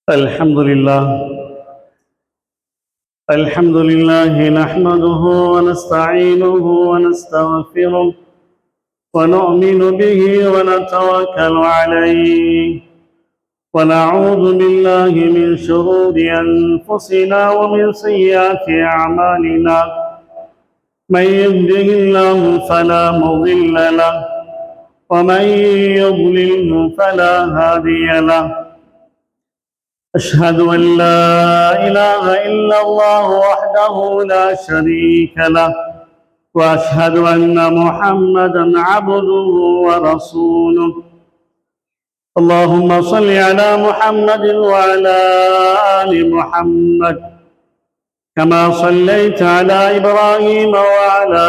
الحمد لله نحمده ونستعينه ونستغفره ونؤمن به ونتوكل عليه ونعوذ بالله من شرور أنفسنا ومن سيئات أعمالنا. من يهده الله فلا مضل له ومن يضلله فلا هادي له. أشهد أن لا إله إلا الله وحده لا شريك له وأشهد أن محمدا عبده ورسوله. اللهم صل على محمد وعلى آل محمد كما صليت على إبراهيم وعلى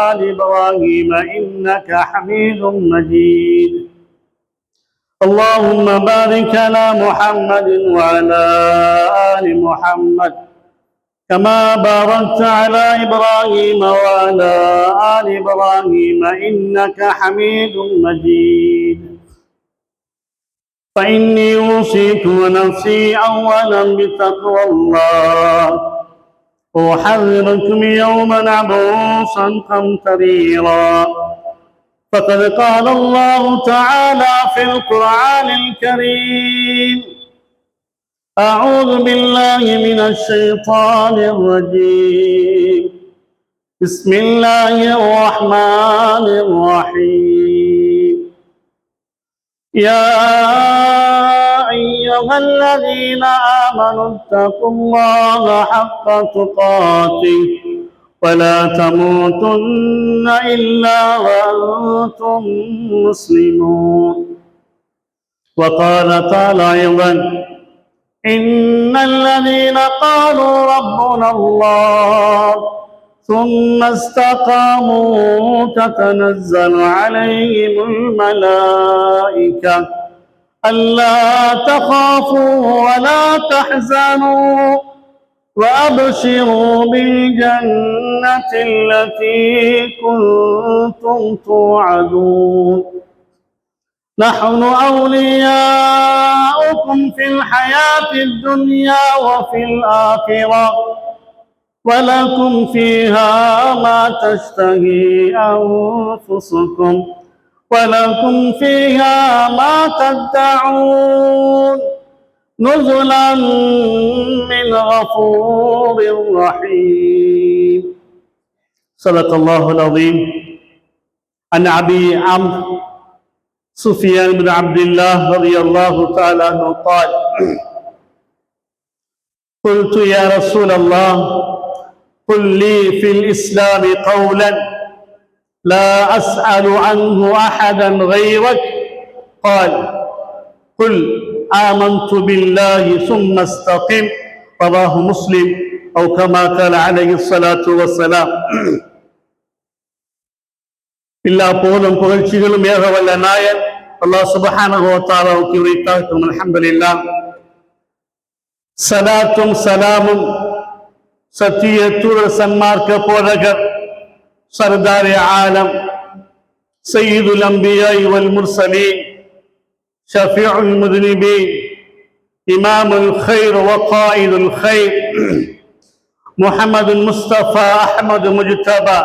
آل إبراهيم إنك حميد مجيد. اللهم بارك على محمد وعلى آل محمد كما باركت على إبراهيم وعلى آل إبراهيم إنك حميد مجيد. فإني أوصيك ونفسي أولا بتقوى الله وأحذركم يوما عبوسا قمطريرا. فقد قال الله تعالى في القرآن الكريم: أعوذ بالله من الشيطان الرجيم. بسم الله الرحمن الرحيم. يا أيها الذين آمنوا اتقوا الله حق تقاته ولا تموتن إلا وأنتم مسلمون. وقال تعالى أيضا: إن الذين قالوا ربنا الله ثم استقاموا تتنزل عليهم الملائكة ألا تخافوا ولا تحزنوا وأبشروا بالجنة التي كنتم توعدون. نحن أولياؤكم في الحياة الدنيا وفي الآخرة ولكم فيها ما تشتهي أنفسكم ولكم فيها ما تدعون نزلا من غفور رحيم. صدق الله العظيم. عن أبي عمرو سفيان بن عبد الله رضي الله تعالى عنه قال: قلت يا رسول الله قل لي في الإسلام قولا لا أسأل عنه أحدا غيرك. قال: قل آمنت بالله ثم استقم. رواه مسلم أو كما قال عليه الصلاة والسلام. எல்லா புகழும் புகழ்ச்சிகளும் ஏக வல்ல நாயன் அல்லாஹ் சுப்ஹானஹு வ தஆலாவுக்கு உரித்தாகட்டும். அல்ஹம்துலில்லாஹ். சலாத்தும் சலாமும் சத்திய தூதர் சன்மார்க்க போதகர் சர்தார் ஆலம் சய்யிதுல் அன்பியா வல் முர்சலீன் ஷஃபீஉல் முذنبீன் இமாமுல் கைர் வ காயிதுல் கைர் முஹம்மதுல் முஸ்தபா அஹ்மது முஜ்தபா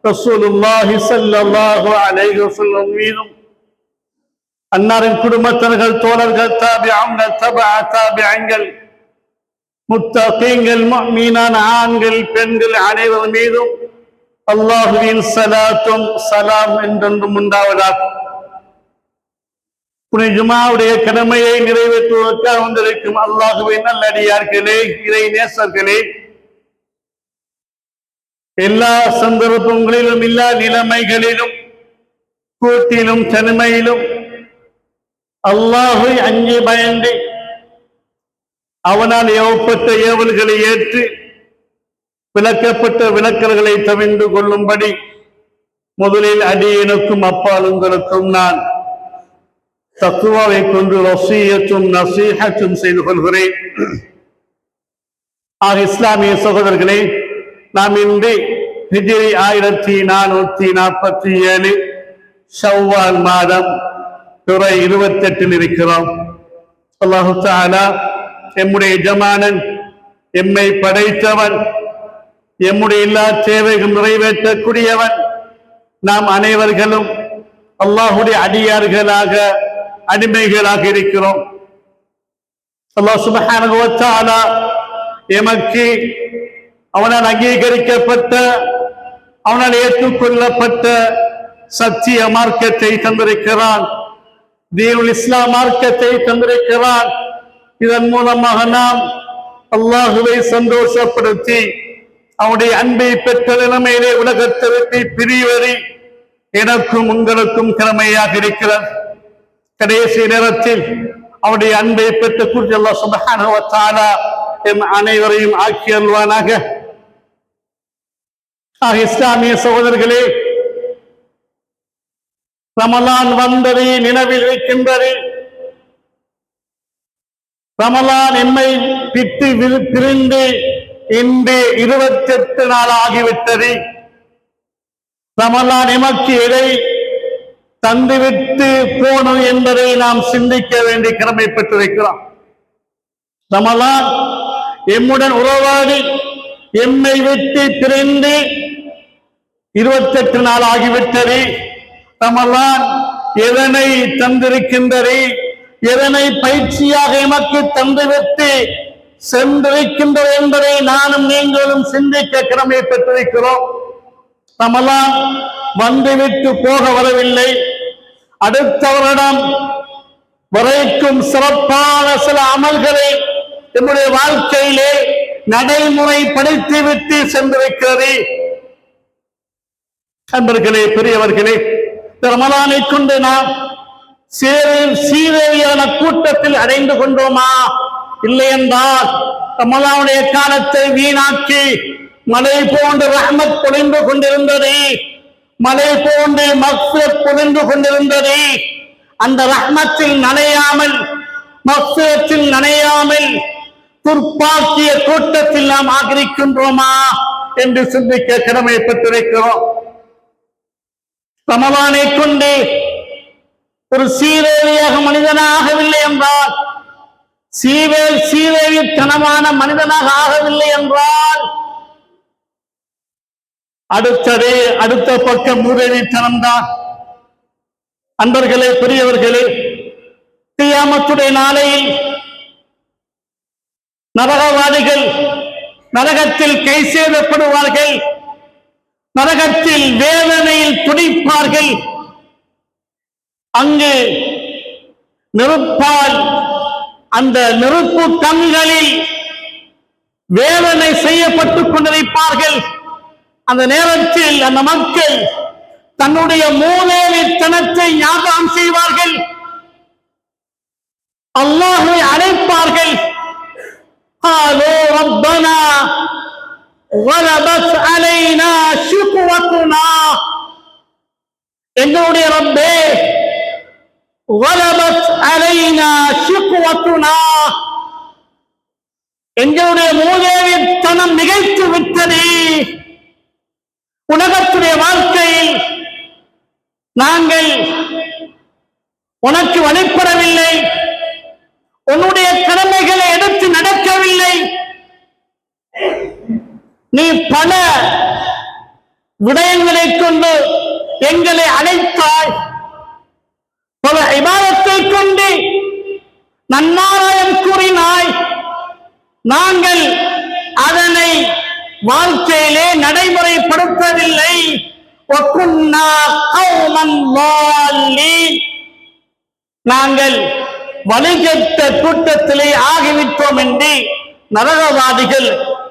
ரசூலுல்லாஹி ஸல்லல்லாஹு அலைஹி வஸல்லம் மீதும் அன்னாரின் குடும்பத்தினர்கள் தோழர்கள் தாபிஊன்கள் தபஅ தாபிஈன்கள் முத்தகீன்கள் முஃமினான ஆண்கள் பெண்கள் அனைவர் மீதும் அல்லாஹ்வின் ஸலாத்தும் ஸலாம் என்றென்றும் உண்டாவதாக. புனித ஜும்ஆவுடைய கடமையை நிறைவேற்றுவதற்காக வந்திருக்கும் அல்லாஹ்வின் நல்லடியார்களே, இறை நேசர்களே, எல்லா சந்தர்ப்பங்களிலும் எல்லா நிலைமைகளிலும் கூட்டிலும் தனிமையிலும் அல்லாஹை அஞ்சி பயந்து அவனால் ஏவப்பட்ட ஏவல்களை ஏற்று விளக்கப்பட்ட விளக்கல்களை தவிர்ந்து கொள்ளும்படி முதலில் அடியனுக்கும் அப்பாலுங்களுக்கும் நான் தக்குவாவை கொண்டு வசியத்தும் நசீஹத்தும் செய்து கொள்கிறேன். ஆக இஸ்லாமிய சகோதரர்களே, நாம் இன்று ஹிஜ்ரி 1447 ஷவ்வால் மாதம் துறை 28 இருக்கிறோம். அல்லாஹு தஆலா எம்முடைய எஜமானன், எம்மை படைத்தவன், எம்முடைய எல்லா தேவைகள் நிறைவேற்றக்கூடியவன். நாம் அனைவர்களும் அல்லாஹுடைய அடியார்களாக, அடிமைகளாக இருக்கிறோம். அல்லாஹ் சுப்ஹானஹு வ தஆலா எமக்கு அவனால் அங்கீகரிக்கப்பட்ட, அவனால் ஏற்றுக்கொள்ளப்பட்ட சத்திய மார்க்கத்தை தந்திருக்கிறான். தீனுல் இஸ்லாம் மார்க்கத்தை தந்திருக்கிறான். இதன் மூலமாக நாம் அல்லாஹுவை சந்தோஷப்படுத்தி அவனுடைய அன்பை பெற்ற நிலைமையிலே உலகத்தை விட்டு பிரிவதை எனக்கும் உங்களுக்கும் கடமையாக இருக்கிறார். கடைசி நேரத்தில் அவருடைய அன்பை பெற்ற குறித்து அல்லாஹ் சுப்ஹானஹு வ தஆலா எம் அனைவரையும் ஆக்கி அல்வானாக. இஸ்லாமிய சகோதரர்களே, ரமலான் வந்ததை நினைவில் இருக்கின்றது. ரமலான் எம்மை விட்டு பிரிந்து இன்று 28 நாள் ஆகிவிட்டது. ரமலான் எமக்கு எதை தந்துவிட்டு போனது என்பதை நாம் சிந்திக்க வேண்டிய கடமை பெற்றிருக்கிறோம். ரமலான் எம்முடன் உறவாடி எம்மை விட்டு பிரிந்து 28 நாள் ஆகிவிட்டது. ரமலான் எதனை தந்திருக்கின்றது, எதனை பயிற்சியாக எமக்கு தந்துவிட்டு சென்றிருக்கின்றது என்பதை நானும் நீங்களும் சிந்திக்க கடமை பெற்றிருக்கிறோம். ரமலான் வந்துவிட்டு போக வரவில்லை. அடுத்த வருடம் வரைக்கும் சிறப்பான சில அமல்களை நம்முடைய வாழ்க்கையிலே நடைமுறைப்படுத்திவிட்டு சென்றிருக்கிறது. அன்பர்களே, பெரியவர்களே, ரமலானை கொண்டு நாம் சீரழியான கூட்டத்தில் அடைந்து கொண்டோமா? இல்லை என்றால் ரமலானுடைய காலத்தை வீணாக்கி மலை போன்று ரஹ்மத் பொழிந்து கொண்டிருந்தது, மலை போன்று மக்ஃபிரத் பொழிந்து கொண்டிருந்தது. அந்த ரஹ்மத்தில் நனையாமல், மக்ஃபிரத்தில் நனையாமல் துர்ப்பாக்கிய கூட்டத்தில் நாம் ஆகிருக்கின்றோமா என்று சிந்திக்க கடமைப்பட்டிருக்கிறோம். ரமலானை கொண்டு ஒரு சீரழியாக மனிதனாகவில்லை என்றால், சீரழித்தனமான மனிதனாக ஆகவில்லை என்றால், அடுத்த பக்கம் மூதேவித்தனம்தான். அன்பர்களே, பெரியவர்களே, கியாமத்துடைய நாளையில் நரகவாதிகள் நரகத்தில் கை செய்யப்படுவார்கள், நரகத்தில் வேதனையில் துடிப்பார்கள். அங்கு நெருப்பால் அந்த நெருப்பு கண்களில் வேதனை செய்யப்பட்டுக் கொண்டிருப்பார்கள். அந்த நேரத்தில் அந்த மக்கள் தன்னுடைய மூதேவித்தனத்தை ஞாபகம் செய்வார்கள், அல்லாஹ்வை அழைப்பார்கள். قالوا ربنا غلبت علينا شقوتنا, எங்களுடைய ரப்பே, غلبت علينا شقوتنا, எங்களுடைய மூதேவித்தனம் மிகைத்து விட்டது. உலகத்துடைய வாழ்க்கையில் நாங்கள் உனக்கு வழிபடவில்லை, உன்னுடைய கடமைகளை எடுத்து நடக்கவில்லை. நீ பல விடயங்களை கொண்டு எங்களை அழைத்தாய், பல இபாதத்தை கொண்டு நன்மாராயம் கூறினாய். நாங்கள் அதனை வாழ்க்கையிலே நடைமுறைப்படுத்தவில்லை. நாங்கள் வழிகெட்ட கூட்டத்திலே ஆகிவிட்டோம் என்று நரகவாதிகள்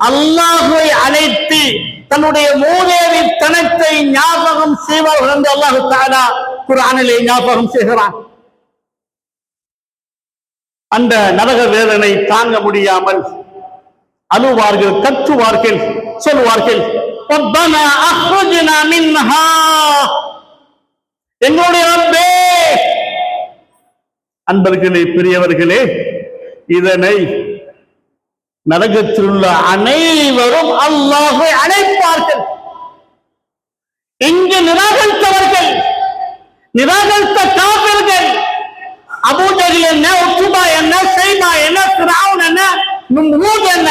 அல்லாஹ்வை அழைத்து தன்னுடைய மூதேவித்தனத்தை ஞாபகம் செய்வார்கள் என்று அல்லாஹ் தஆலா குர்ஆனிலே ஞாபகம் செய்கிறான். அந்த நரக வேதனை தாங்க முடியாமல் அழுவார்கள், கற்றுவார்கள், சொல்வார்கள், ரப்பனா அக்ரிஜ்னா மின்ஹா, எங்களுடைய ரப்பே. அன்பர்களே, பெரியவர்களே, இதனை நரகத்தில் உள்ள அனைவரும் அல்லாஹ்வை அழைப்பார்கள். இங்கு நிராகரித்தவர்கள், நிராகரித்த காபிர்கள் ஃபிரௌன் என்ன, நம்ரூத் என்ன,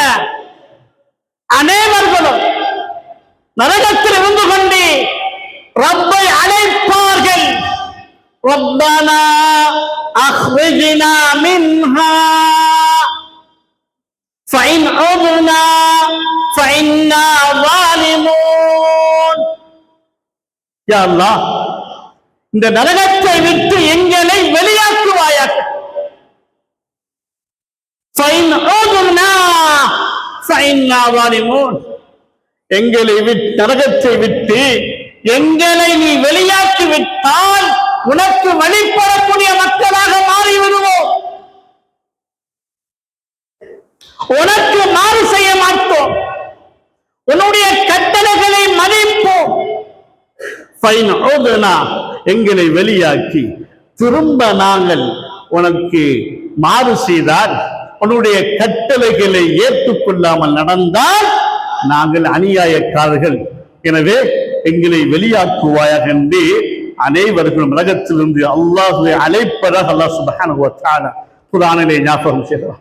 அனைவர்களும் நரகத்தில் இருந்து கொண்டு ரப்பை அழைப்பார்கள். ரப்பனா அக்ரிஜ்னா மின்ஹா ஃபஇன் உத்னா ஃபஇன்னா ஸாலிமூன். யா அல்லாஹ், இந்த நரகத்தை விட்டு எங்களை வெளியாக்குவாயாக. ஃபஇன் உத்னா ஃபஇன்னா ஸாலிமூன். எங்களை நரகத்தை விட்டு எங்களை நீ வெளியாக்கி விட்டால் உனக்கு வழிபடக்கூடிய மக்களாக மாறி விடுவோம். உனக்கு மாறு செய்ய மாட்டோம். உன்னுடைய கட்டளைகளை மதிப்போம். எங்களை வெளியாக்கி திரும்ப நாங்கள் உனக்கு மாறு செய்தால், உன்னுடைய கட்டளைகளை ஏற்றுக்கொள்ளாமல் நடந்தால் நாங்கள் அநியாயக்காரர்கள். எனவே எங்களை வெளியாக்குவாயாக என்று அனைவர்களும் உலகத்திலிருந்து அல்லாஹ்வை அழைப்பதாக அல்லாஹ் சுப்ஹானஹு வ தஆலா குர்ஆனிலே ஞாபகம் செய்கிறார்.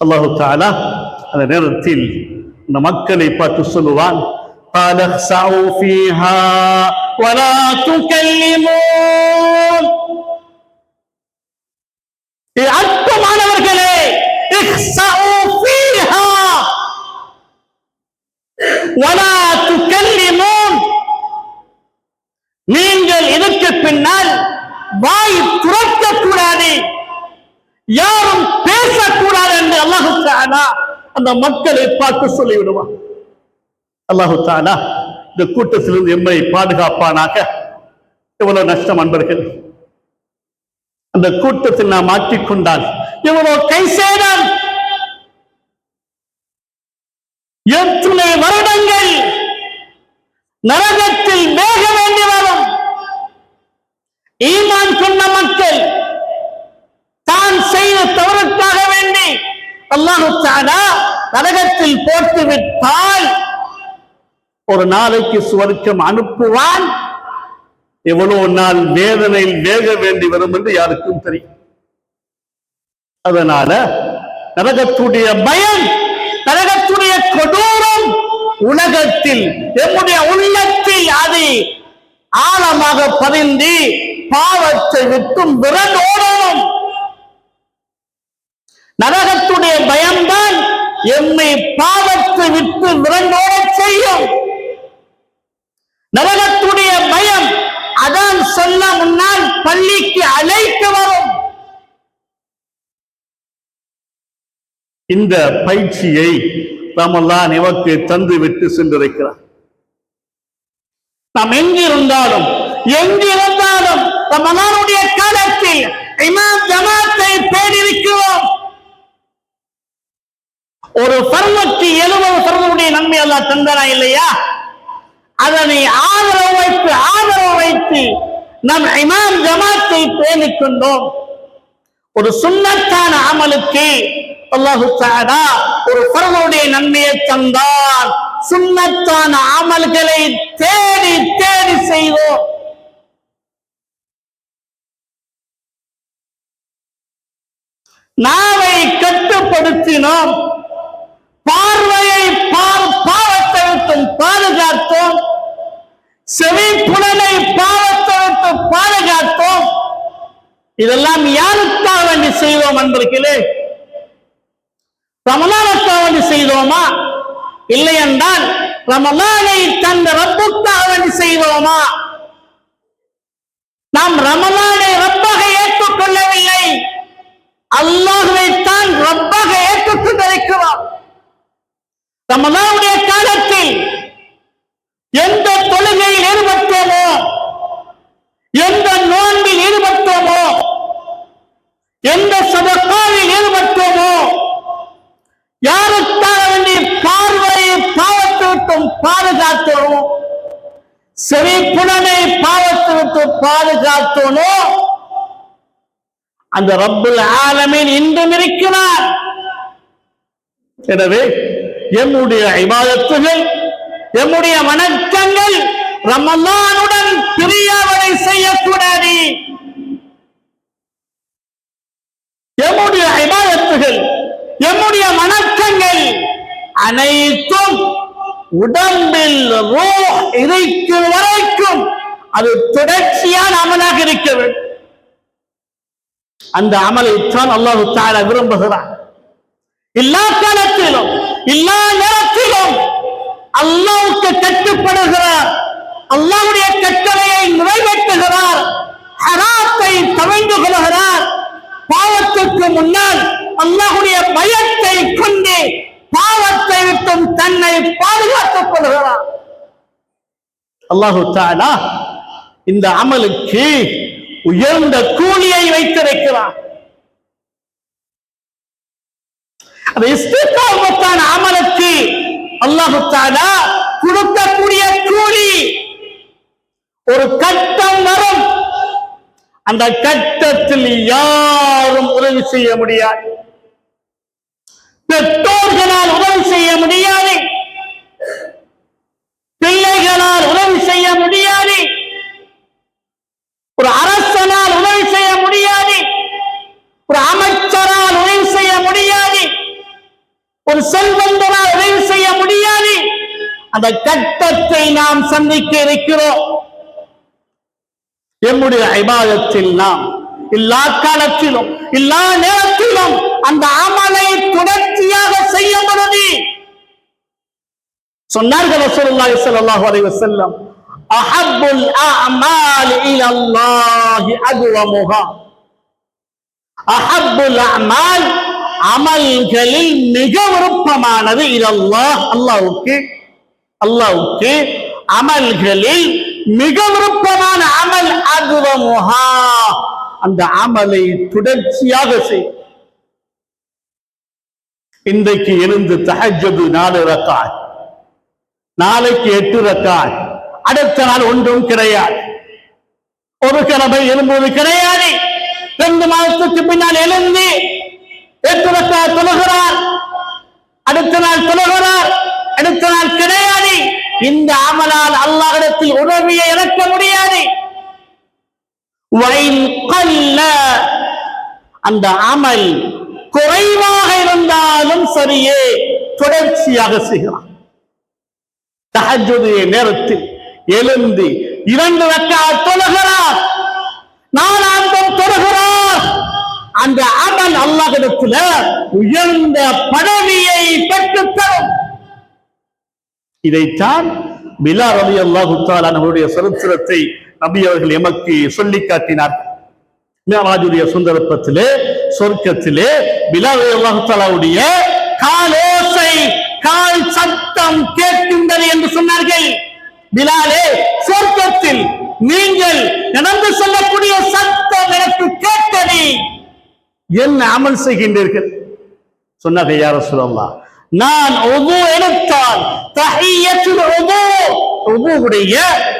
அல்லாஹ் தஆலா அந்த நேரத்தில் இந்த மக்களை பார்த்து சொல்லுவான், قال اخسئوا فيها ولا تكلمون. அற்பமானவர்களே, اخسئوا فيها ولا تكلمون. நீங்கள் இதற்கு பின்னால் வாய் துறக்கக்கூடாது, யாரும் பேசக்கூடாது என்று அல்லாஹ் தஆலா அந்த மக்களை பார்த்து சொல்லிவிடுவான். அல்லாஹ் தஆலா இந்த கூட்டத்திலிருந்து எம்மை பாதுகாப்பானாக. எவ்வளவு நஷ்டம் அன்பர்கள்! அந்த கூட்டத்தில் நாம் மாற்றிக்கொண்டால் எவ்வளவு கைசேதம்! எத்தனை வருடங்கள் நரகத்தில் வேக வேண்டி வரும். ஈமான் கொண்ட மக்கள் தான் செய்த தவறுக்காக வேண்டி அல்லாஹ் தஆலா நரகத்தில் போட்டு விட்டால் ஒரு நாளைக்கு சுவர்க்கம் அனுப்புவான். எவ்வளவு நாள் வேதனையில் வேக வேண்டி வரும் என்று யாருக்கும் தெரியும். அதனால நரகத்துடைய பயம், நரகத்துடைய கொடூரம் உலகத்தில் நம்முடைய உள்ளத்தில் அது ஆழமாக பதிந்து பாவத்தை விட்டும் விரண்டோடணும். நரகத்துடைய பயம்தான் எம்மை பாவத்தை விட்டு விரண்டோட செய்யும். நரகத்துடைய பயம் அதான் சொல்ல முன்னால் பள்ளிக்கு அழைக்க வரும். இந்த பயிற்சியை ரமலான் நமக்கு தந்து விட்டு சென்றிருக்கிறார். நாம் எங்கிருந்தாலும் ரமலானுடைய காலத்தில் இமாம் ஜமாத்தை தேடியிருக்கிறோம். ஒரு ஃபர்லுக்கு 70 ஃபர்லுடைய நன்மை அல்லாஹ் தந்தானா இல்லையா? அதனை ஆதரவு வைத்து நம் இமாம் ஜமாத்தை பேணிக் கொண்டோம். ஒரு சுன்னத்தான அமலுக்கு அல்லாஹ் தஆலா ஒரு ஃபர்லுடைய நன்மையை தந்தார். சுன்னத்தான அமல்களை தேடி தேடி செய்தோம். நாவை கட்டுப்படுத்தினோம். பார்வையை பாவத்தை விட்டும் பாதுகாத்தோம். செவி புலனை பாவத்தை விட்டு பாதுகாத்தோம். இதெல்லாம் யாருக்காக வேண்டி செய்தோம் அன்பர்களே? ரமலானுக்காக வேண்டி செய்தோமா? இல்லை என்றால் ரமலானை தந்த ரப்புக்காக வேண்டி செய்தோமா? நாம் ரமலானை ரப்பாக ஏற்றுக்கொள்ளவில்லை, அல்லாஹ்வை தான் ரப்பாக ஏற்றுக்கொண்டிருக்கிறோம். ரமலானுடைய காலத்தில் எந்த தொழுகையில் ஈடுபட்டோமோ, எந்த நோன்பில் ஈடுபட்டோமோ, எந்த சதகாவில் ஈடுபட்டோமோ, யாருக்காக வேண்டி பார்வையை பாவத்தை விட்டும் பாதுகாத்தோமோ, செவி புலனை பாவத்தை விட்டு பாதுகாத்தோனோ, அந்த ரப்புல் ஆலமீன் இன்றும் இருக்கிறார். எனவே எம்முடைய இபாதத்துகள், எம்முடைய வணக்கங்கள் ரமலானுடன் பிரியாவதை செய்யக்கூடாது. வரக்கூடிய வணக்கங்கள் அனைத்தும் உடம்பில் ரூஹ் இருக்கும் வரைக்கும் அது தொடர்ச்சியான அமலாக இருக்க வேண்டும். அந்த அமலைத்தான் அல்லாஹ் தஆலா விரும்புகிறார். எல்லா காலத்திலும் எல்லா நேரத்திலும் அல்லாஹ்வுக்கு கட்டுப்படுகிறார், அல்லாஹ்வுடைய கட்டளையை நிறைவேற்றுகிறார், ஹராத்தை தவிர்த்து கொள்கிறார். பாவத்துக்கு முன்னால் அல்லாஹ்வுடைய பயத்தை கொண்டு பாவத்தை விட்டும் தன்னை பாதுகாத்துக் கொள்கிறார். அல்லாஹ் தஆலா இந்த அமலுக்கு உயர்ந்த கூலியை வைத்திருக்கிறார். அந்த இஸ்திகாமத்தான அமலுக்கு அல்லாஹ் தஆலா கொடுக்கக்கூடிய கூலி ஒரு கட்டம் வரும். அந்த கட்டத்தில் யாரும் உதவி செய்ய முடியாது. பெற்றோர்களால் உதவி செய்ய முடியாது, பிள்ளைகளால் உதவி செய்ய முடியாது, ஒரு அரசனால் உதவி செய்ய முடியாது, ஒரு அமைச்சரால் உதவி செய்ய முடியாது, ஒரு செல்வந்தரால் உதவி செய்ய முடியாது. அந்த கட்டத்தை நாம் சந்திக்க இருக்கிறோம். நம்முடைய இபாதத்தில் நாம் எல்லா காலத்திலும் எல்லா நேரத்திலும் அந்த அமலை தொடர்ச்சியாக செய்ய முடியாது. சொன்னார்கள் ரசூலுல்லாஹி ஸல்லல்லாஹு அலைஹி வஸல்லம், அஹப்புல் அஅமால் இலல்லாஹி அத்வமுஹா. அஹப்புல் அஅமால் அமல்களில் மிக விருப்பமானது இலல்லாஹ், அல்லாஹ்வுக்கு அமல்களில் மிக விருப்பமான அமல் அத்வமுஹா, அந்த அமலை தொடர்ச்சியாக செய். இன்றைக்கு எழுந்து தஹஜ்ஜுத் 4 ரக்காத், நாளைக்கு 8 ரக்காத், அடுத்த நாள் ஒன்றும் கிடையாது. ஒரு கிழமை எழும்புவது கிடையாது. 2 மாதத்துக்கு பின்னால் எழுந்து 8 ரக்காத் தொழுகிறார், அடுத்த நாள் தொழுகிறார், அடுத்த நாள் கிடையாது. இந்த அமலால் அல்லாஹ்விடத்தில் உதவியை இறக்க முடியாது. அந்த அமல் குறைவாக இருந்தாலும் சரியே தொடர்ச்சியாக செய்கிறான். தஹஜ்ஜுடைய நேரத்தில் எழுந்து 2 ரக்காத் தொழுகிறார், 4ஆம் தொழுகிறார். அந்த அமல் அல்லாஹ்விடத்தில் உயர்ந்த பதவியை பெற்றுத்தரும். இதைத்தான் பிலால் ரலியல்லாஹு தஆலா அவருடைய சரித்திரத்தை நபி அவர்கள் எமக்கு சொல்லி காட்டினார். மிஅராஜுடைய சந்தர்ப்பத்திலே சொர்க்கத்திலே பிலால் ரலியல்லாஹு தஆலாவுடைய காலோசை, கால் சத்தம் கேட்கின்றது என்று சொன்னார்கள். பிலாலே, சொர்க்கத்தில் நீங்கள் நடந்து சொல்லக்கூடிய சத்தம் எனக்கு கேட்டது, என்ன அமல் செய்கின்றீர்கள்? சொன்னார்கள், யா ரசூலல்லாஹ், நான் உது எடுத்தால் தஹிய்யத்துல் உதுவுடைய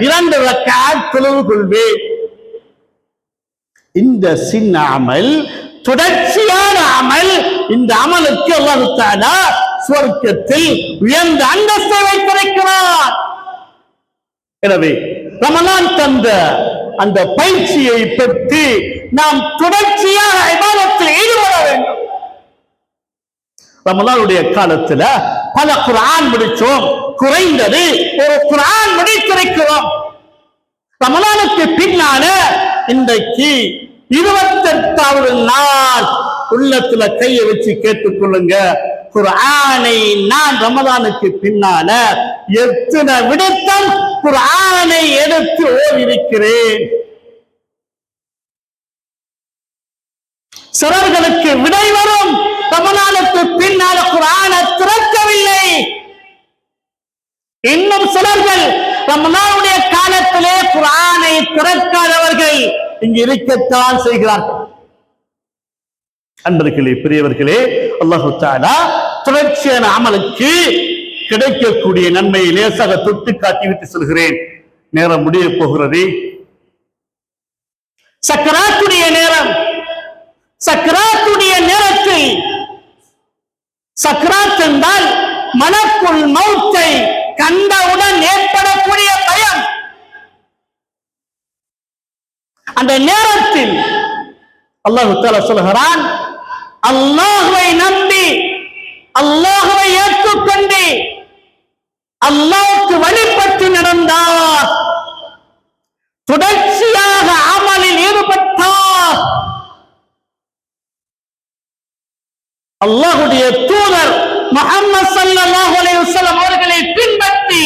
2 ரக்காத் தொழுது கொள்வேன். இந்த சின்ன அமல், தொடர்ச்சியான அமல், இந்த அமலுக்கு அல்லாஹ் தஆலா சொர்க்கத்தில் உயர்ந்த அந்தஸ்தை வைத்திருக்கிறார். எனவே ரமலான் தந்த அந்த பயிற்சியை பெற்று நாம் தொடர்ச்சியான இபாதத்தில் ஈடுபட வேண்டும். ரமலானுடைய காலத்துல பல குர்ஆன் முடிச்சோம், குறைந்தது ஒரு குர்ஆன் முடித்திருக்கிறோம். ரமலானுக்கு பின்னால இன்றைக்கு 28வது நாள் உள்ளத்துல கையை வச்சு கேட்டுக்கொள்ளுங்க, குர்ஆனை நான் ரமலானுக்கு பின்னால எத்தனை விடத்தம் குர்ஆனை எடுத்து ஓதியிருக்கிறேன். சிலர்களுக்கு விடை வரும், ரமலானுக்கு பின்னால குர்ஆனை திறக்கவில்லை. இன்னும் சிலர்கள் ரமலானுடைய காலத்திலே குர்ஆனை திறக்காதவர்கள் இங்கு இருக்கத்தான் செய்கிறார்கள். அன்பர்களே, பெரியவர்களே, அல்லாஹ் தஆலா தொடர்ச்சியான அமலுக்கு கிடைக்கக்கூடிய நன்மையை லேசாக தொட்டு காட்டிவிட்டு சொல்கிறேன். நேரம் முடிய போகிறது. சக்கராத்துடைய நேரம், சக்கராத்துடைய நேரத்தில், சக்கராத் என்றால் மலக்குல் மௌத்தை கண்டவுடன் ஏற்படக்கூடிய பயம். அந்த நேரத்தில் அல்லாஹ் தஆலா சொல்கிறான், அல்லாஹ்வை நம்பி அல்லாஹ்வை ஏற்றுக்கொண்டு அல்லாஹ்வுக்கு வழிபட்டு நடந்தார், தொடர்ச்சியாக அமலில் ஈடுபட்டார், அல்லாஹ்வுடைய தூதர் முஹம்மது ஸல்லல்லாஹு அலைஹி வஸல்லம் அவர்களை பின்பற்றி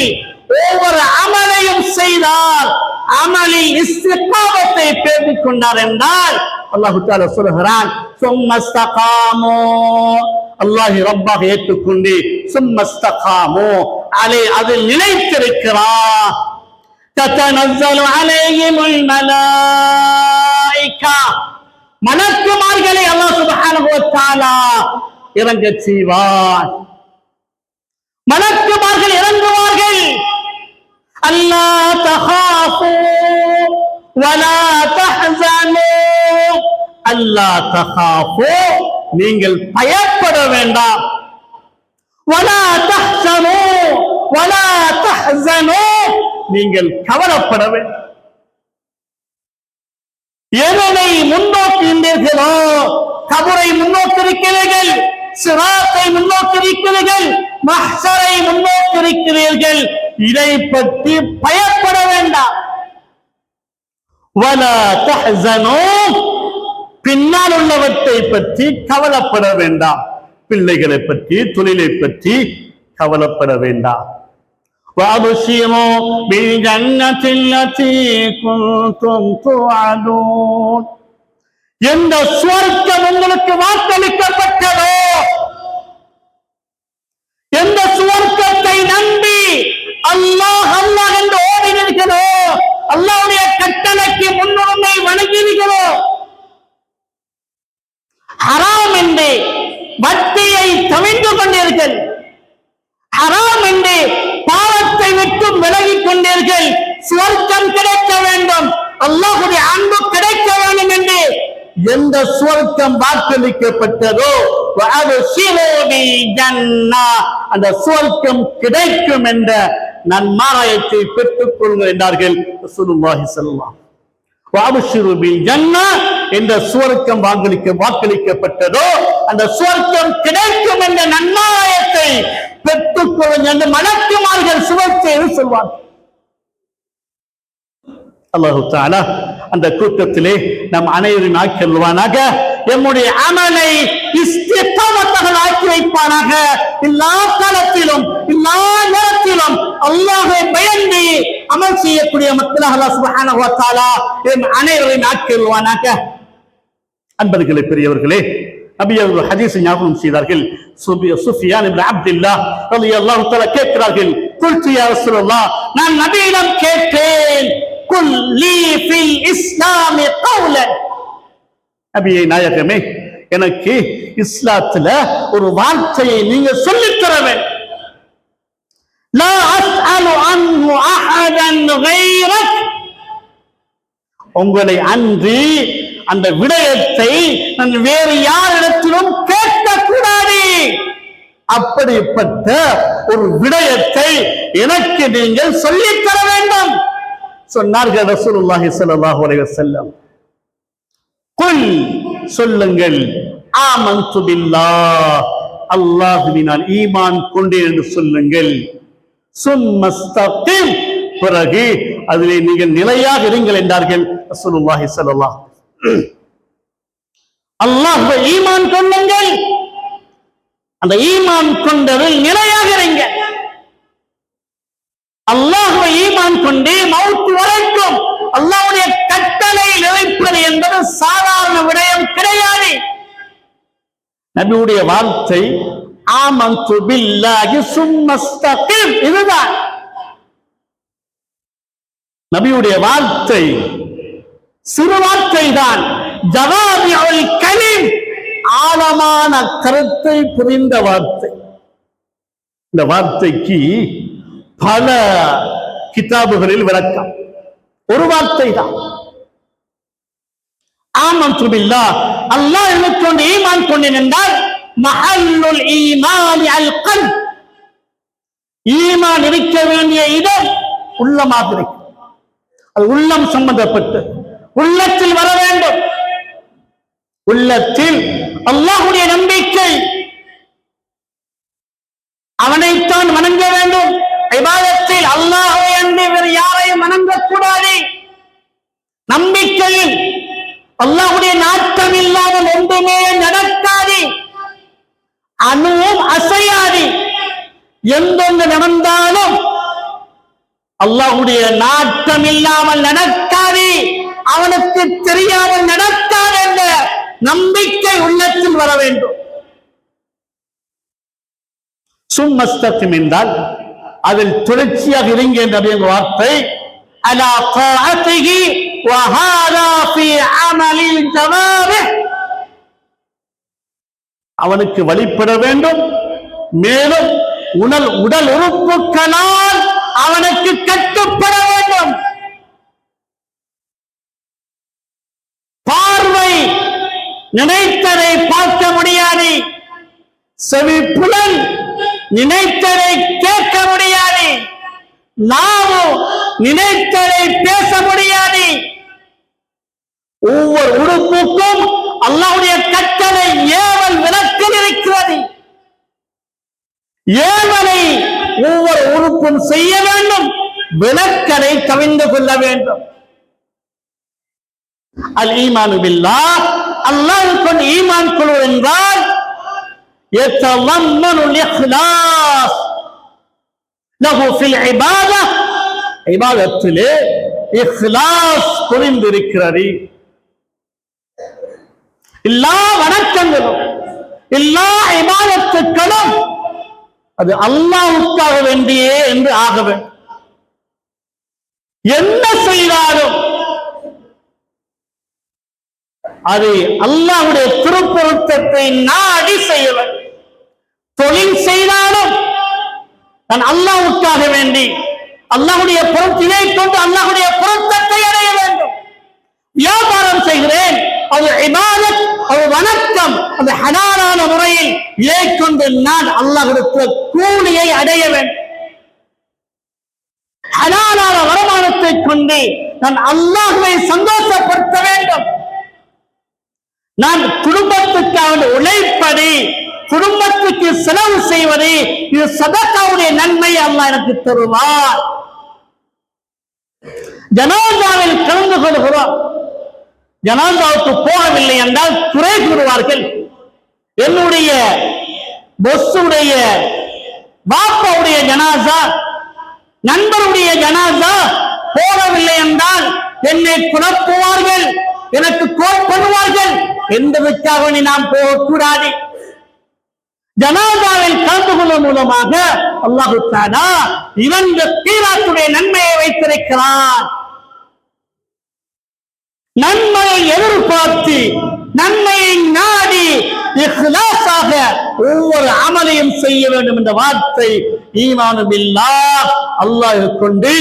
ஒவ்வொரு அமலையும் செய்தார், அமலில் இஸ்திகாமத்தை பேணிக் கொண்டார் என்றால் அல்லாஹ் தஆலா சொல்கிறான், சும்மஸ்தகாமு, அல்லாஹ் ரப்பாக ஏற்றுக்கொண்டு சும்மஸ்தகாமு அலை அதில் நிலைத்திருக்கிறார். ததனஸ்ஸலு அலைஹிமுல் மலாயிகா, மலக்குமார்களை அல்லாஹ் சுப்ஹானஹு வ தஆலா இறங்கச் செய்வார், மலக்குமார்கள் இறங்குவார்கள். அல்லா தகாஃபு வலா தஹ்ஸனு, அல்லா தகாஃபு நீங்கள் பயப்பட வேண்டாம், வலா தஹ்ஸனு வலா தஹ்ஸனு நீங்கள் கவலைப்பட வேண்டாம். எதனை முன்னோக்குகின்றீர்களோ, கபரை முன்னோக்கிருக்கிறீர்கள், சிராத்தை முன்னோக்கிருக்கிறீர்கள், மஹ்ஷரை முன்னோக்கிருக்கிறீர்கள், இதை பற்றி பயப்பட வேண்டாம். வலா தஹ்ஸனு, பின்னால் உள்ளவற்றை பற்றி கவலைப்பட வேண்டாம், பிள்ளைகளை பற்றி தொழிலை பற்றி கவலைப்பட வேண்டாம். وَأَبْشِرُوا بِالْجَنَّةِ الَّتِي كُنْتُمْ تُوعَدُونَ, எந்த சுவர்க்கம் உங்களுக்கு வாக்களிக்கப்பட்டதோ, எந்த சுவர்க்கத்தை நம்பி அல்லாஹ் அல்லாஹ் என்று ஓடினீர்களோ, அல்லாஹ்வுடைய கட்டளைக்கு முன்னுரிமை வழங்கினீர்களோ, ஹராம் என்று வட்டியை தவிர்த்து கொண்டீர்கள், ஹராம் என்று பாவத்தை விட்டு விலகிக் கொண்டீர்கள், சுவர்க்கம் கிடைக்க வேண்டும், அல்லாஹ்வுடைய அன்பு கிடைக்க வேண்டும் என்று எந்த சுவர்க்கம் வாக்களிக்கப்பட்டதோ அந்த சுவர்க்கம் கிடைக்கும் என்ற நன்மாராயத்தை பெற்றுக் கொள்ளுங்கள் என்றார்கள் ரசூலுல்லாஹி ஸல்லல்லாஹு அலைஹி வஸல்லம். வஅப்ஷிரு பில் ஜன்னah, என்ற சுவர்க்கம் வாக்களிக்கப்பட்டதோ அந்த சுவர்க்கம் கிடைக்கும் என்ற நன்மாராயத்தை பெற்றுக் கொள்ளுங்கள் என்று மலக்குமார்கள் சுவர்ச்செய்து சொல்வார்கள். அல்லாஹு தஆலா அந்த கூட்டத்திலே நம் அனைவரும் ஆக்கிடுவானாக, நம்முடைய அமலை இஸ்திகாமத்தாக ஆக்கி வைப்பானாக. எல்லா காலத்திலும் எல்லா நேரத்திலும் அல்லாஹ்வை பயந்து அமல் செய்யக்கூடிய மக்களாக அல்லாஹ் சுப்ஹானஹு வ தஆலா நம் அனைவரையும் ஆக்கிடுவானாக. அன்பர்களே, பெரியவர்களே, நபி அவர்கள் ஹதீஸை ஞாபகம் செய்தார்கள். சுஃபியான் இப்னு அப்துல்லாஹ் ரலியல்லாஹு தஆலா கேட்கிறார்கள், குல்து யா ரசூலல்லாஹ், நான் நபியிடம் கேட்டேன், குல் லீ ஃபில் இஸ்லாமி கௌலன், நபியே நாயகமே, எனக்கு இஸ்லாத்துல ஒரு வார்த்தையை நீங்க சொல்லித் தர வேண்டும். லா அஸ்அலு அன்ஹு அஹதன் கைரக், உங்களை அன்றி அந்த விடயத்தை நான் வேறு யாரிடத்திலும் கேட்கக்கூடாது. அப்படிப்பட்ட ஒரு விடயத்தை எனக்கு நீங்கள் சொல்லித் தர வேண்டும் சொன்னார்கள் ரசூலுல்லாஹி ஸல்லல்லாஹு அலைஹி வஸல்லம். குல், சொல்லுங்கள், ஆமன்து பில்லாஹ், அல்லாஹ்வினால் ஈமான் கொண்டேன் என்று சொல்லுங்கள். சும்மஸ்தகிம், பிறகு அதிலே நீங்கள் நிலையாக இருங்கள் என்றார்கள் ரசூலுல்லாஹி ஸல்லல்லாஹு அலைஹி வஸல்லம். அல்லாஹ்வை ஈமான் கொள்ளுங்கள், அந்த ஈமான் கொண்டதில் நிலையாக இருங்க. அல்லாஹ்வை ஈமான் கொண்டு மௌத் வரைக்கும் அல்லாஹ்வுடைய கட்டளை நிறைவேற்பது என்பது சாதாரண விடயம் கிடையாது. நபியுடைய வார்த்தை ஆமன்து பில்லாஹி சும்மஸ்தகிம், இதுதான் நபியுடைய வார்த்தை. சிறு வார்த்தை தான், ஜவாமிஉல் கலீம், ஆழமான கருத்தை புரிந்த வார்த்தை. இந்த வார்த்தைக்கு பல கிதாபுகளில் விளக்கம். ஒரு வார்த்தை தான், ஆமன்து பில்லாஹ், அல்லாஹ் எனக்கு ஈமான் கொண்டேன் என்றால் மஹல்லுல் ஈமான் அல் கல்ப், ஈமான் இருக்க வேண்டிய இடம் உள்ளமாக இருக்கு. அது உள்ளம் சம்பந்தப்பட்டு உள்ளத்தில் வர வேண்டும். உள்ளத்தில் அல்லாஹ்வுடைய நம்பிக்கை, அவனைத்தான் வணங்க வேண்டும். இபாதத்தில் அல்லாஹ்வை அன்றி வேறு யாரையும் வணங்கக்கூடாது. நம்பிக்கையில் அல்லாஹ்வுடைய நாட்டம் இல்லாமல் ஒன்றுமே நடக்காது, அணுவும் அசையாது. எந்தெந்த நடந்தாலும் அல்லாஹ்வுடைய நாட்டம் இல்லாமல் நடக்காது, அவனுக்கு தெரியாமல் நடக்காது என்ற நம்பிக்கை உள்ளத்தில் வர வேண்டும். சும்மஸ்தகிம் என்றால் அதில் தொடர்ச்சியாக இருங்க என்ற வார்த்தை. அலா தாஅத்திஹி வ ஹாதா ஃபீ அமலில் ஜவாரிஹ், அவனுக்கு வழிபட வேண்டும். மேலும் உடல் உறுப்புகளால் அவனுக்கு கட்டுப்பட வேண்டும். பார்வை நினைத்ததை பார்க்க முடியாது, செவிப்புலன் நினைத்ததை கேட்க முடியாது, நாவு நினைத்ததை பேச முடியாது. ஒவ்வொரு உறுப்புக்கும் அல்லாஹ்வுடைய கட்டளை ஏவல் விளக்கில் இருக்கிறது. ஏவலை ஒவ்வொரு உறுப்பும் செய்ய வேண்டும், விளக்கலை கவிழ்ந்து கொள்ள வேண்டும். அல் ஈமானு பில்லாஹ், அல்லாஹ்வுக்கு ஈமான் கொள்வது என்றால் يتضمن الإخلاص له في العبادة, இபாதத்திலே இக்லாஸ் புரிந்திருக்கிறது. எல்லா வணக்கங்களும் எல்லா இபாதத்துக்களும் அது அல்லாஹ்வுக்காக வேண்டியே என்று ஆக வேண்டும். என்ன செய்தாலும் அது அல்லாஹ்வுடைய திருப்பொருத்தத்தை நாடி செய்ய வேண்டும். தொழில் செய்தாலும் நான் அல்லாஹ்வுக்காக வேண்டி அல்லாஹ்வுடைய பொருத்தினை கொண்டு அல்லாஹ்வுடைய பொருத்தத்தை அடைய வேண்டும். வியாபாரம் செய்கிறேன், அது இபாதத், அது வணக்கம், அது ஹலாலான முறையில் ஏற்கொண்டு நான் அல்லாஹ்விடத்தில் கூலியை அடைய வேண்டும். ஹலாலான வருமானத்தை கொண்டு நான் அல்லாஹ்வை சந்தோஷப்படுத்த வேண்டும். நான் குடும்பத்துக்காக உழைப்பது, குடும்பத்துக்கு செலவு செய்வது, இது சதகாவுடைய நன்மை அல்லாஹ் எனக்கு தருவார். ஜனாசாவில் கலந்து கொள்கிறோம், ஜனாசாவுக்கு போகவில்லை என்றால் குறை கூறுவார்கள். என்னுடைய பொஸ்ஸுடைய பாப்பாவுடைய ஜனாசா, நண்பருடைய ஜனாசா போகவில்லை என்றால் என்னை குழப்புவார்கள், எனக்கு கோல் பண்ணுவார்கள் என்பதற்காக நாம் போகக்கூடாது. ஜனாசாவில் கலந்து கொள்வதன் மூலமாக அல்லாஹ் தஆலா இவங்க கீராத்துடைய நன்மையை வைத்திருக்கிறார். நன்மையை எதிர்பார்த்து நன்மையை நாடி இக்லாஸாக ஒவ்வொரு அமலையும் செய்ய வேண்டும் என்ற வார்த்தை ஈமானு பில்லாஹ், அல்லாஹ் கொண்டு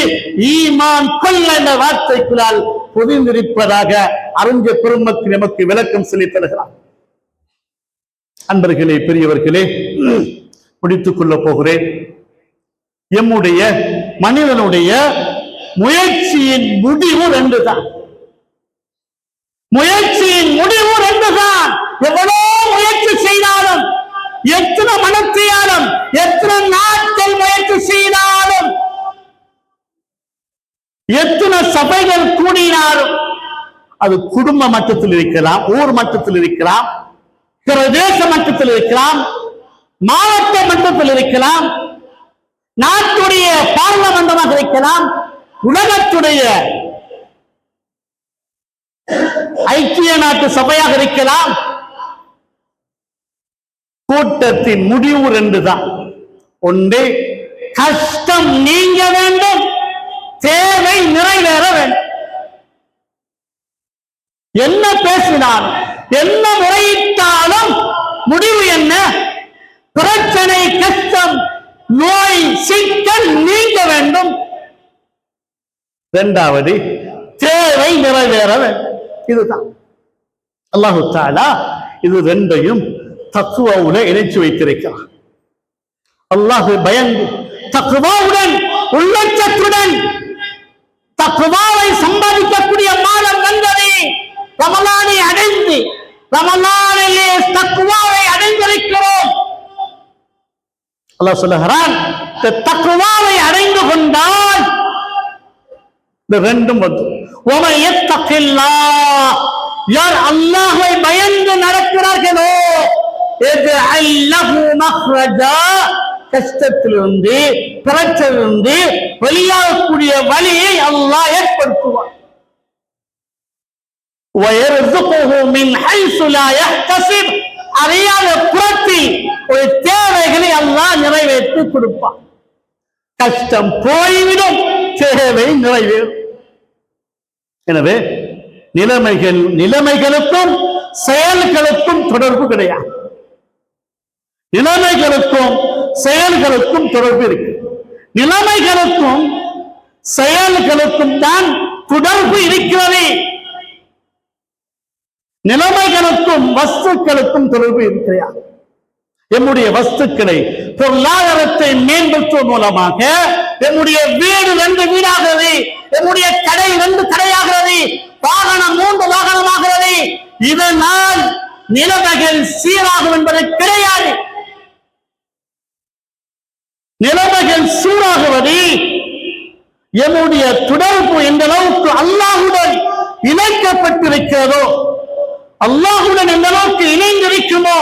ஈமான் கொள்ள என்ற வார்த்தைக்குள்ளால் பொதிந்திருப்பதாக அறிஞ பெருமக்கள் நமக்கு விளக்கம் சொல்லி தருகிறார். அன்பர்களே, பெரியவர்களே, முடித்துக் கொள்ள போகிறேன். எம்முடைய மனிதனுடைய முயற்சியின் முடிவு ரெண்டு தான். முயற்சியின் முடிவு ரெண்டு தான். எவ்வளோ முயற்சி செய்தாலும், எத்தனை மனத்தையாலும், எத்தனை நாட்கள் முயற்சி செய்தாலும், எத்தனை சபைகள் கூடினாலும், அது குடும்ப மட்டத்தில் இருக்கலாம், ஊர் மட்டத்தில் இருக்கலாம், பிரதேச மட்டத்தில் இருக்கலாம், மாவட்ட மட்டத்தில் இருக்கலாம், நாட்டுடைய பார்லமெண்டமாக இருக்கலாம், உலகத்துடைய ஐக்கிய நாட்டு சபையாக இருக்கலாம். கூட்டத்தின் முடிவு ரெண்டு தான். ஒன்று, கஷ்டம் நீங்க வேண்டும், தேவை நிறைவேற வேண்டும். என்ன பேசினாலும், என்ன முறையிட்டாலும் முடிவு என்ன? பிரச்சனை, கஷ்டம், நோய், சிக்கல் நீங்க வேண்டும். இரண்டாவது, தேவை நிறைவேற வேண்டும். இதுதான் அல்லாஹ் தஆலா இது ரெண்டையும் தக்வாவுல இணைச்சு வைத்திருக்கிறார். அல்லாஹ் பயந்து தக்வாவுடன், உள்ளச்சத்துடன் தக்வாவை சம்பாதிக்கக்கூடிய மாதம் வந்தது. ரமலானை அடைந்து, ரமலானிலே தக்வாவை அடைந்திருக்கிறோம். அல்லாஹ் சொல்லுகிறான், தக்வாவை அடைந்து கொண்டால் இந்த ரெண்டும் வந்து யார் அல்லாஹ்வை பயந்து நடக்கிறார்களோ கஷ்டத்திலிருந்து பிரச்சனையிலிருந்து வெளியாகக்கூடிய வழியை அல்லாஹ் ஏற்படுத்துவார். அறியாத புறத்தில் ஒரு தேவைகளை அல்லாஹ் நிறைவேற்றி கொடுப்பார். கஷ்டம் போய்விடும், தேவை நிறைவேறும். எனவே நிலைமைகளுக்கும் செயல்களுக்கும் தொடர்பு கிடையாது. நிலைமைகளுக்கும் செயல்களுக்கும் தொடர்பு இருக்கு. நிலைமைகளுக்கும் செயல்களுக்கும் தான் தொடர்பு இருக்கிறது. நிலைமைகளுக்கும் வஸ்துக்களுக்கும் தொடர்பு இருக்கிறது. நம்முடைய வஸ்துக்களை பொருளாதாரத்தை மேம்படுத்துவதன் மூலமாக நம்முடைய வீடு 2 வீடாகிறது, நம்முடைய கடை 2 கடையாகிறது, வாகனம் 3 வாகனமாகிறது. இதனால் நிலைமைகள் சீராகும் என்பது கிடையாது. நிலைமைகள் சீராகுவது நம்முடைய தொடர்பு எந்த அளவுக்கு அல்லாஹுடன் இணைக்கப்பட்டிருக்கிறதோ, அல்லாஹுடன் எந்த அளவுக்கு இணைந்திருக்குமோ,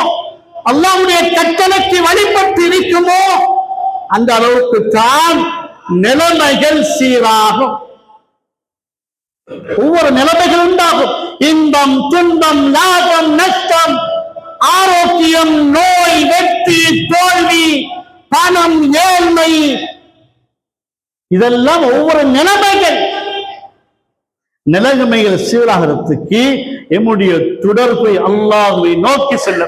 அல்லாஹ்வுடைய கட்டளைக்கு வழிபட்டு இருக்குமோ, அந்த அளவுக்கு தான் நிலைமைகள் சீராகும். ஒவ்வொரு நிலைமைகள் உண்டாகும். இன்பம், துன்பம், லாபம், நஷ்டம், ஆரோக்கியம், நோய், வெற்றி, தோல்வி, பணம், ஏழ்மை, இதெல்லாம் ஒவ்வொரு நிலைமைகள் சீராகிறதுக்கு எம்முடைய தொடர்பை அல்லாஹ்வை நோக்கி செல்ல.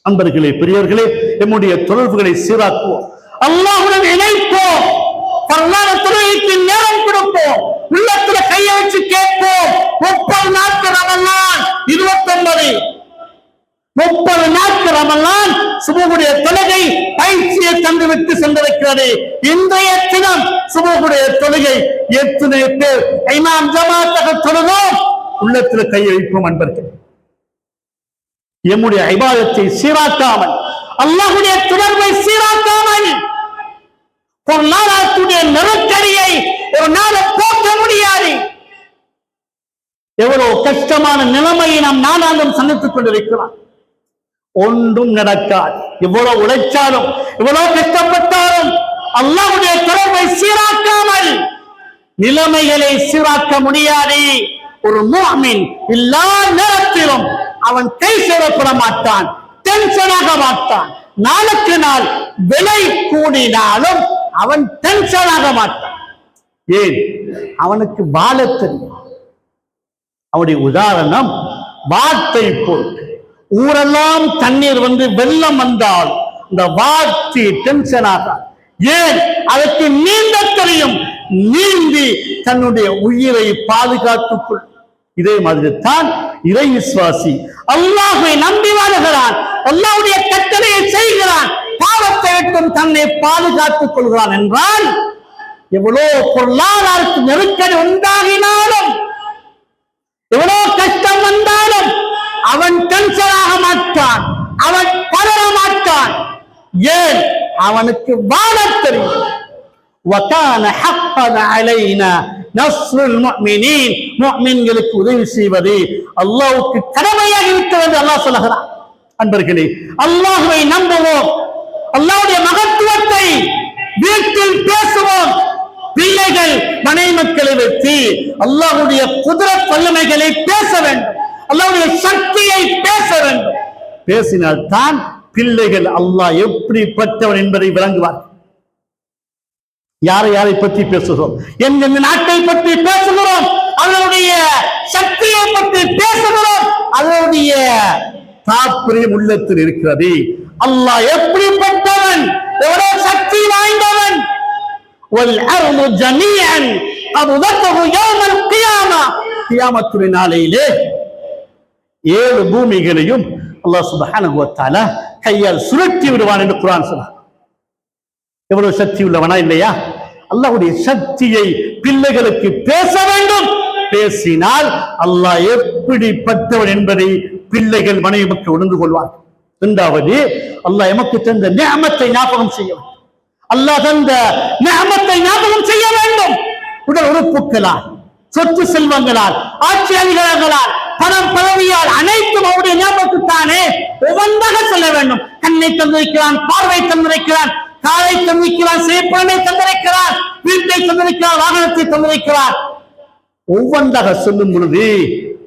அன்பர்களே, பெரியவர்களே, நம்முடைய தொடர்புகளை சீராக்குவோம், அல்லாஹ்வுடன் இணைப்போம், தொழுகைக்கு நேரம் கொடுப்போம், உள்ளத்துல கையை வச்சு கேட்போம். 30 நாட்கள் ரமலான் 30 நாட்கள் ரமலான் சுபஹுடைய தொழுகை பயிற்சியை தந்துவிட்டு சென்றிருக்கிறது. இன்றைய தினம் சுபஹுடைய தொழுகை எத்தனை பேர் இமாம் ஜமாத்தாக தொழுதோம்? உள்ளத்துல கையை வைப்போம். அன்பர்கள், எம்முடைய இபாதத்தை சீராக்காமல், அல்லாஹ்வுடைய தொடர்பை சீராக்காமல் பொருளாதாரத்துடைய நெருக்கடியை ஒரு நாள் போக்க முடியாது. எவ்வளவு கஷ்டமான நிலைமையை நாம் நாளாந்தம் சந்தித்துக் கொண்டிருக்கிறோம். ஒன்றும் நடக்காது. எவ்வளவு உழைச்சாலும், எவ்வளவு கஷ்டப்பட்டாலும் அல்லாஹ்வுடைய தொடர்பை சீராக்காமல் நிலைமைகளை சீராக்க முடியாது. ஒரு முஃமின் எல்லா நேரத்திலும் அவன் கை சேரப்பட மாட்டான், டென்ஷனாக மாட்டான். நாளுக்கு நாள் விலை கூடினாலும் அவன் டென்ஷனாக மாட்டான். ஏன்? அவனுக்கு வாழ தெரியும். அவனுடைய உதாரணம் வார்த்தை போட்டு ஊரெல்லாம் தண்ணீர் வந்து வெள்ளம் வந்தால் இந்த வார்த்தை டென்ஷனாக. ஏன்? அதற்கு நீந்த தெரியும். நீந்தி தன்னுடைய உயிரை பாதுகாத்துக்கொள். இதே மாதிரி தான் இறை விசுவாசி அல்லாஹ்வை நம்பி வாழ்கிறான், அல்லாஹ்வுடைய கட்டளையை செய்கிறான், பாவத்தை விட்டும் தன்னை பாதுகாத்துக் கொள்கிறான் என்றால், எவ்வளவு பொருளாதாரத்து நெருக்கடி உண்டாகினாலும், எவ்வளவு கஷ்டம் வந்தாலும் அவன் டென்ஷனாக மாட்டான், அவன் பதற மாட்டான். ஏன்? அவனுக்கு வாழ தெரியும். وَكَانَ حَقًّا عَلَيْنَا نَصْرُ الْمُؤْمِنِينَ முஃமின்களுக்கு உதவி செய்வது அல்லாஹ்வுக்கு கடமையாகி விட்டது அல்லாஹ் சொல்கிறான். அன்பர்களே, அல்லாஹ்வை நம்புவோம், அல்லாஹ்வுடைய மகத்துவத்தை வீட்டில் பேசுவோம். பிள்ளைகள் மனைவி மக்களை வைத்து அல்லாஹ்வுடைய குதிரத் வல்லமைகளை பேச வேண்டும், அல்லாஹ்வுடைய சக்தியை பேச வேண்டும். பேசினால் தான் பிள்ளைகள் அல்லாஹ் எப்படிப்பட்டவன் என்பதை விளங்குவார். யாரை யாரை பற்றி பேசுகிறோம்? எந்தெந்த நாட்டை பற்றி பேசுகிறோம்? அதனுடைய சக்தியை பற்றி பேசுகிறோம். அதனுடைய தாற்பயம் உள்ளத்தில் இருக்கிறது. அல்லாஹ் எப்படிப்பட்டவன், எவ்வளவு சக்தி வாய்ந்தவன். وَالْأَرْضُ جَمِيعًا قَبْضَتُهُ يَوْمَ الْقِيَامَةِ கியாமத்துடைய நாளையிலே 7 பூமிகளையும் அல்லாஹ் சுப்ஹானஹு வ தஆலா கையால் சுருட்டி விடுவான் என்று குர்ஆன் சொல்றான். எவ்வளவு சக்தி உள்ளவனா இல்லையா? அல்லாஹ்வுடைய சக்தியை பிள்ளைகளுக்கு பேச வேண்டும். பேசினால் அல்லாஹ் எப்படிப்பட்டவன் என்பதை பிள்ளைகள் மனைவி மக்கள் உணர்ந்து கொள்வார். இரண்டாவது, அல்லாஹ் எமக்கு தந்த நிஅமத்தை ஞாபகம் செய்ய வேண்டும். அல்லாஹ் தந்த நிஅமத்தை ஞாபகம் செய்ய வேண்டும். உடல் உறுப்புகளால், சொத்து செல்வங்களால், ஆட்சி அதிகாரங்களால், பணம் பதவியால் அனைத்தும் அவருடைய ஞாபகத்துத்தானே ஒவ்வொன்றாக சொல்ல வேண்டும். கண்ணை தந்திருக்கிறான், பார்வை தந்திருக்கிறான், காலை தந்திருக்கிறான், செய்யப்படனை தந்திருக்கிறான், வீட்டை தந்திருக்கிறான், வாகனத்தை தந்திருக்கிறான். ஒவ்வொன்றாக சொல்லும் பொழுது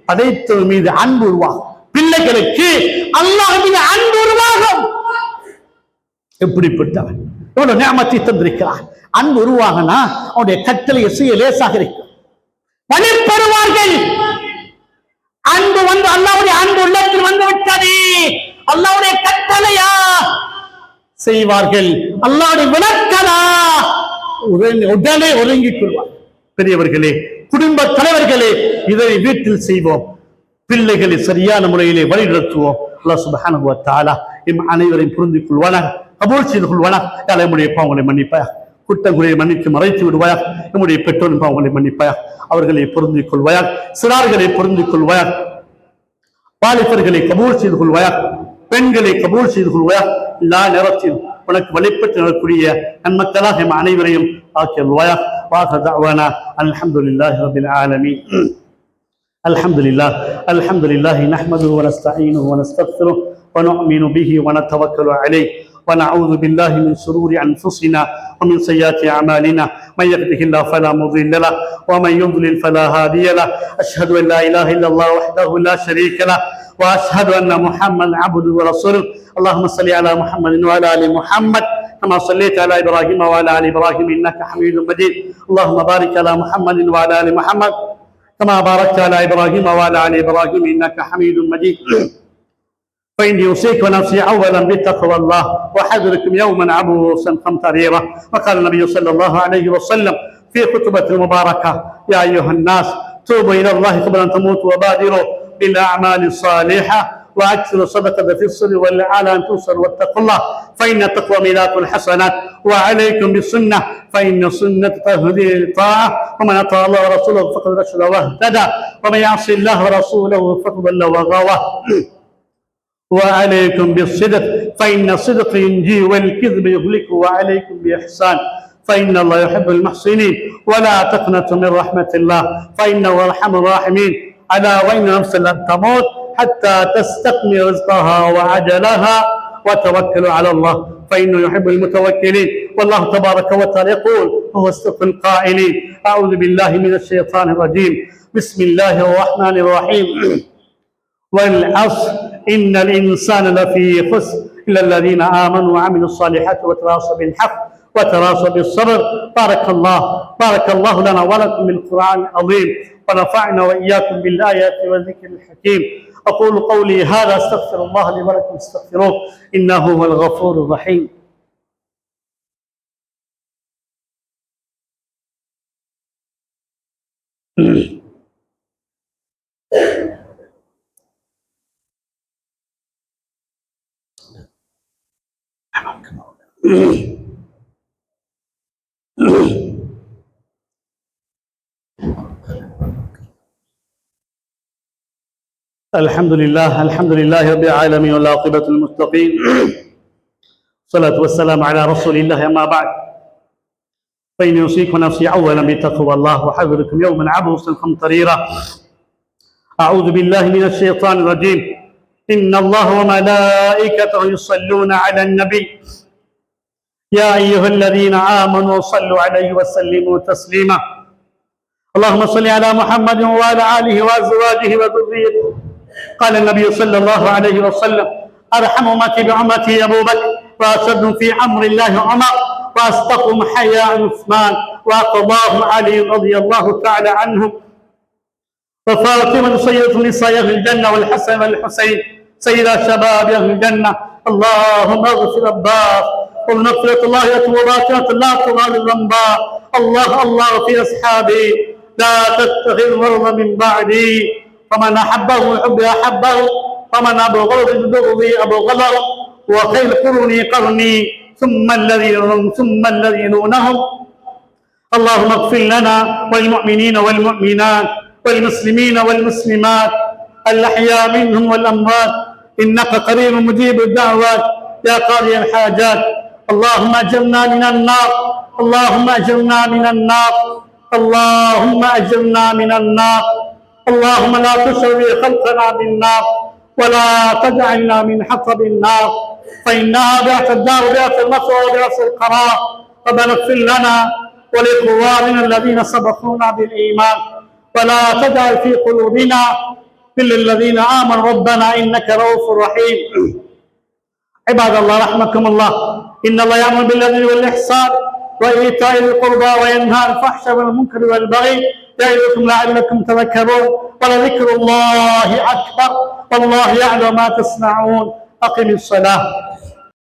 படைத்தவர் மீது அன்பு உருவாகும். பிள்ளைகளுக்கு அல்லாஹ் மீது அன்பு உருவாகும். எப்படிப்பட்டவன் எவ்வளவு நியமத்தை தந்திருக்கிறான். அன்பு உருவாகனா அவனுடைய கட்டளையை செய்ய லேசாக இருக்கும். வழிபடுவார்கள். அன்பு வந்து அல்லாஹ்வுடைய அன்பு உள்ளத்தில் வந்து விட்டது. அல்லாஹ்வுடைய கட்டளையா செய்வார்கள், அல்லாஹ்வுடைய விளக்கலா உடனே ஒருங்கிக் கொள்வார். பெரியவர்களே, குடும்ப தலைவர்களே, இதை வீட்டில் செய்வோம். பிள்ளைகளை சரியான முறையிலே வழிநடத்துவோம். அல்லாஹ் சுப்ஹானஹு வ தஆலா நம் அனைவரையும் புரிந்து கொள்வானாக, கபூல் செய்து கொள்வானாக. நம்முடைய பாவங்களை மன்னிப்பாயாக, குற்றங்களை மன்னித்து மறைத்து விடுவாயாக. நம்முடைய பெற்றோரின் பாவங்களை மன்னிப்பாயாக, அவர்களை பொருந்திக் கொள்வாயாக, சிறார்களை பொருந்திக் கொள்வாயாக, வாலிபர்களை கபூல் செய்து கொள்வாயாக, பெண்களை கபூல் செய்து கொள்வாயாக. எல்லா நேரத்திலும் உனக்கு வழிபட்டு நடக்கூடிய நன்மக்களாக நம் அனைவரையும் ஆக்கியல்வாயாக. வாஹர் தஅவானா அல்ஹம்துலில்லாஹி ரப்பில் ஆலமீன். الحمد لله نحمده ونستعينه ونستغفره ونؤمن به ونتوكل عليه ونعوذ بالله من شرور أنفسنا ومن سيئات أعمالنا. من يهده الله فلا مضل له ومن يضلل فلا هادي له. أشهد أن لا إله إلا الله وحده لا شريك له وأشهد أن محمدا عبده ورسوله. اللهم صل على محمد وعلى آل محمد كما صليت على إبراهيم وعلى آل إبراهيم إنك حميد مجيد. اللهم بارك على محمد وعلى آل محمد كما باركت على إبراهيم وعلى آل إبراهيم إنك حميد مجيد. فإني أوصيك ونفسي أولا بتقوى الله وحذركم يوما عبوسا قمطريرا. وقال النبي صلى الله عليه وسلم في خطبة المباركة: يا أيها الناس توبوا إلى الله قبل أن تموتوا وبادروا بالأعمال الصالحة وأكثروا الصدقة في السر والعلن تنصر واتقوا الله فإن التقوى ميلاد الحسنات. وعليكم بالسنة فإن السنة تهدي الطاعة ومن أطاع الله ورسوله فقد رشد واهتدى ومن يعص الله ورسوله فقد ضل وغوى. وعليكم بالصدق فإن الصدق ينجي والكذب يهلك. وعليكم بإحسان فإن الله يحب المحسنين. ولا تقنطوا من رحمة الله فإنه أرحم الراحمين. ألا وإن نفسا لن تموت حتى تستكمل رزقها وعجلها وتوكلوا على الله فإنه يحب المتوكلين. والله تبارك وتعالى يقول وهو أصدق القائلين: أعوذ بالله من الشيطان الرجيم. بسم الله الرحمن الرحيم. والعصر إن الإنسان لفي خسر إلا الذين آمنوا وعملوا الصالحات وتواصوا بالحق وتواصوا بالصبر. بارك الله لنا ولكم بالقرآن العظيم ونفعنا وإياكم بالآيات والذكر الحكيم. أقول قولي هذا أستغفر الله لي ولكم استغفروه إنه هو الغفور الرحيم. الحمد لله رب العالمين والعاقبة للمتقين. الصلاة والسلام على رسول الله. أما بعد فإني أوصيكم نفسي أولا بتقوى الله وحذركم يوما عبوسا قمطريرا. أعوذ بالله من الشيطان الرجيم. إن الله وملائكته يصلون على النبي يا أيها الذين آمنوا صلوا عليه وسلموا تسليما. اللهم صل على محمد وعلى آله وأزواجه وذريته. قال النبي صلى الله عليه وسلم: أرحم أمتي بأمتي أبو بكر وأشد في أمر الله عمر وأصدقهم حياء عثمان وأقضاهم علي رضي الله تعالى عنهم وفاطمة سيدة نساء أهل الجنة والحسن والحسين سيد شباب أهل الجنة. اللهم اغفر الضار ومغفرة الله وبركاته لا تضال الذنبا. الله في أصحابي لا تتخذ مرضا من بعدي فمن أحبه يحب أحبه ومن أبغض بغضي أبغضه وخير قرني ثم الذين يلونهم. اللهم اغفر لنا والمؤمنين والمؤمنات والمسلمين والمسلمات الأحياء منهم والأموات إنك قريب مجيب الدعوات يا قاضي الحاجات. اللهم أجرنا من النار، اللهم أجرنا من النار، اللهم أجرنا من النار. اللهم لا تسوي خلقنا بالنار ولا تجعلنا من حطب النار، فإنها بئس الدار بئس المثوى وبئس القرار. ربنا اغفر لنا ولإخواننا الذين سبقونا بالإيمان ولا تجعل في قلوبنا غلا للذين آمنوا ربنا إنك رؤوف رحيم. عباد الله رحمكم الله، إن الله يأمر بالعدل والإحسان وإيتاء ذي القربى وينهى عن الفحشاء والمنكر والبغي يعظكم لعلكم تذكرون. ولذكر الله أكبر والله يعلم ما تصنعون. أقم الصلاة.